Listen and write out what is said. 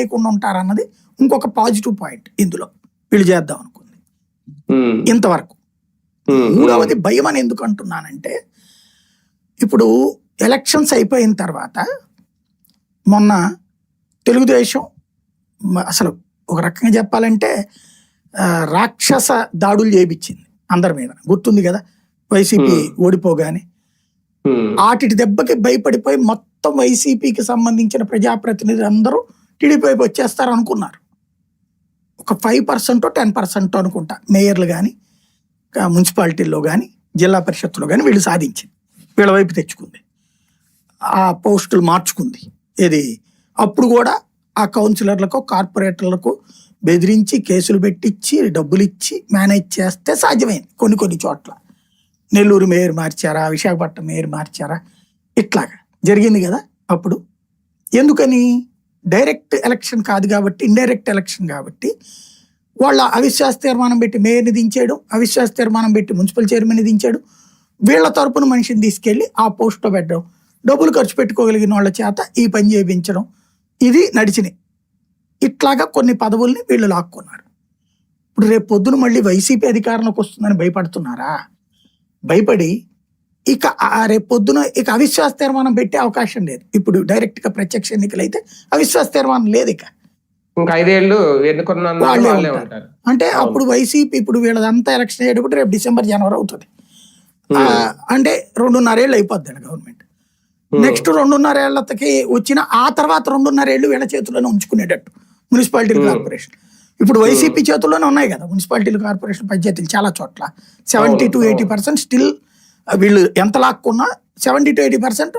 లేకుండా ఉంటారన్నది ఇంకొక positive point ఇందులో వీళ్ళు చేద్దాం అనుకుంది ఇంతవరకు. మూడవది భయం అని ఎందుకు అంటున్నానంటే, ఇప్పుడు ఎలక్షన్స్ అయిపోయిన తర్వాత మొన్న తెలుగుదేశం అసలు ఒక రకంగా చెప్పాలంటే రాక్షస దాడులు చేయించింది అందరి మీద, గుర్తుంది కదా, వైసీపీ ఓడిపోగానే. వాటి దెబ్బకి భయపడిపోయి మొత్తం వైసీపీకి సంబంధించిన ప్రజాప్రతినిధులు అందరూ టీడీపీకి వచ్చేస్తారు అనుకున్నారు. ఒక 5% 10% అనుకుంటా మేయర్లు కానీ మున్సిపాలిటీల్లో కానీ జిల్లా పరిషత్తులో కానీ వీళ్ళు సాధించింది, వీళ్ళ వైపు తెచ్చుకుంది, ఆ పోస్టులు మార్చుకుంది. ఇది అప్పుడు కూడా ఆ కౌన్సిలర్లకు కార్పొరేటర్లకు బెదిరించి కేసులు పెట్టించి డబ్బులు ఇచ్చి మేనేజ్ చేస్తే సాధ్యమైంది. కొన్ని చోట్ల నెల్లూరు మేయర్ మార్చారా, విశాఖపట్నం మేయర్ మార్చారా, ఇట్లాగా జరిగింది కదా అప్పుడు. ఎందుకని? డైరెక్ట్ ఎలక్షన్ కాదు కాబట్టి, ఇండైరెక్ట్ ఎలక్షన్ కాబట్టి వాళ్ళ అవిశ్వాస తీర్మానం పెట్టి మేయర్ని దించాడు, అవిశ్వాస తీర్మానం పెట్టి మున్సిపల్ చైర్మన్ని దించాడు, వీళ్ళ తరపున మనిషిని తీసుకెళ్లి ఆ పోస్ట్లో పెట్టడం, డబ్బులు ఖర్చు పెట్టుకోగలిగిన వాళ్ళ చేత ఈ పని చేయించడం, ఇది నడిచినాయి. ఇట్లాగా కొన్ని పదవుల్ని వీళ్ళు లాక్కున్నారు. ఇప్పుడు రేపు పొద్దున మళ్ళీ వైసీపీ అధికారంలోకి వస్తుందని భయపడుతున్నారా? భయపడి ఇక రేపు పొద్దున ఇక అవిశ్వాస తీర్మానం పెట్టే అవకాశం లేదు. ఇప్పుడు డైరెక్ట్ గా ప్రత్యక్ష ఎన్నికలు అయితే అవిశ్వాస తీర్మానం లేదు, ఇక 5 ఏళ్ళు ఎన్నుకున్న అంటే అప్పుడు వైసీపీ ఇప్పుడు వీళ్ళదంతా ఎలక్షన్ అయ్యేటప్పుడు రేపు డిసెంబర్ జనవరి అవుతుంది. అంటే 2.5 ఏళ్ళు అయిపోద్ది గవర్నమెంట్. నెక్స్ట్ 2.5 ఏళ్ళకి వచ్చిన ఆ తర్వాత 2.5 ఏళ్ళు వీళ్ళ చేతుల్లోనే ఉంచుకునేటట్టు మున్సిపాలిటీలు కార్పొరేషన్. ఇప్పుడు వైసీపీ చేతుల్లోనే ఉన్నాయి కదా మున్సిపాలిటీలు కార్పొరేషన్ పంచాయతీలు చాలా చోట్ల. 70 to 80% స్టిల్ వీళ్ళు ఎంత లాక్కున్నా 70 to 80%